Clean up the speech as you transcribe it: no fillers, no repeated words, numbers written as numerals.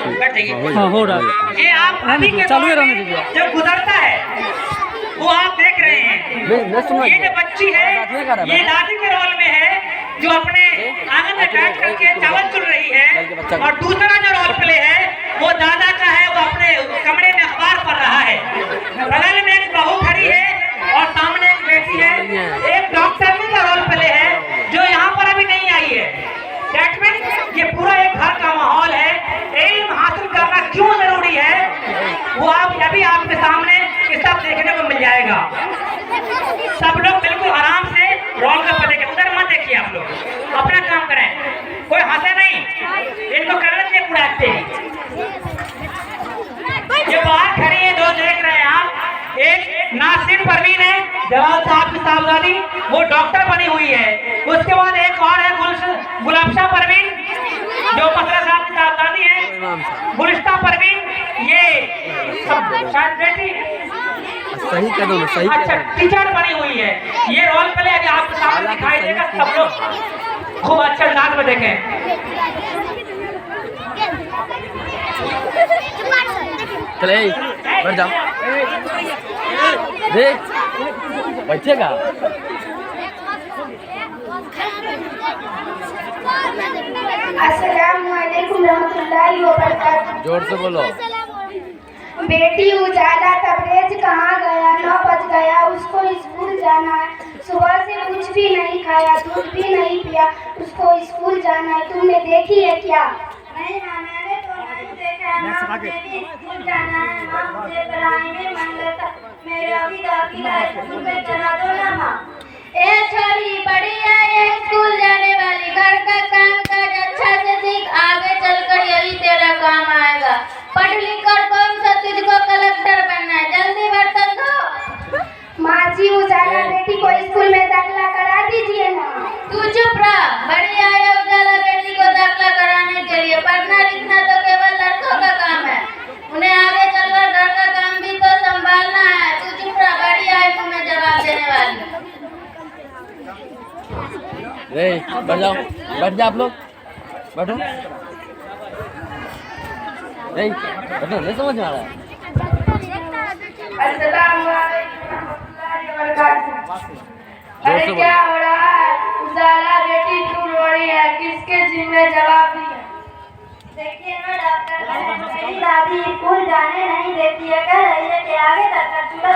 हाँ हो रहा है। ये आप अभी के चालू ही दौर रहने में दीजिए। जो गुजरता है वो आप देख रहे हैं। ये जो बच्ची है ये दादी के रोल में है जो अपने आंगन में बैठ करके चावल चुन रही है, और दूसरा जो रोल प्ले है वो दादा का है, वो अपने कमरे में अखबार पढ़ रहा है। बगल में एक बहू खड़ी है और सामने एक बेटी है। एक डॉक्टरनी का रोल प्ले है जो यहाँ पर अभी नहीं आई है। That means ये पूरा एक घर का माहौल है। इल्म हासिल करना क्यों जरूरी है वो आप अभी आपके सामने ये सब देखने को मिल जाएगा। सब लोग बिल्कुल आराम से रोल का प्ले करें, उधर मत देखिए, आप लोग अपना काम करें, कोई हंसे नहीं, इनको करना चाहिए पूरा एक्टिंग। ये बाहर खड़ी है, दो देख रहे हैं आप, एक नासिर परवीन है जवाब साहब की साहबजादी, वो डॉक्टर बनी हुई है। उसके बाद एक और है गुलाबशाह परवीन जो मसरा साहब की साहबजादी है। गुलिस्ता परवीन ये शायद बेटी सही कह दो, सही अच्छा टीचर बनी हुई है। ये रोल प्ले अभी आपके सामने दिखाई देगा, सब लोग खूब अच्छे अंदाज में देखें। चले बैठ जाओ, देख बैठेगा। अस्सलामुअलैकुम रहमतुल्लाहि व बरकातुहू। जोर से बोलो। बेटी उजाला तबरेज कहाँ गया? 9 बज गया, उसको स्कूल जाना है। सुबह से कुछ भी नहीं खाया, दूध भी नहीं पिया, उसको स्कूल जाना है। तुमने देखी है क्या? नहीं माँ, मैंने तो नहीं देखा है। माँ, मुझे भी स्कूल जाना है। माँ, मुझे पढ़ाई में मन लगता, मेरा भी दाखिला स्कूल में करा दो ना माँ। ए छोरी, बड़ी है ये स्कूल जाने वाली, घर का काम काज अच्छा से सीख, आगे चलकर यही तेरा काम आएगा। पढ़ लिख कर कौन सा तुझको कलेक्टर बनना है, जल्दी बर्तन धो। माँ जी, उजाला बेटी को स्कूल में दाखिला करा दीजिए ना। तू चुप रह, बड़ी है उजाला बेटी को दाखिला कराने के लिए। पढ़ना लिखना तो केवल लड़कों का काम है, उन्हें आगे चलकर घर का काम भी तो संभालना है। तू चुप रह, बड़ी है तुम्हें जवाब देने वाली। बैठ जाओ, बैठ जाओ आप लोग, बैठो। बैठो, नहीं समझ में आ रहा है। अरे क्या हो रहा है? उजाला बेटी क्यों रो रही है? किसके जिम्मे जवाब दिया? देखिए ना डॉक्टर, मेरी दादी स्कूल जाने नहीं देती है, कह रही है कि आगे तक का चूल्हा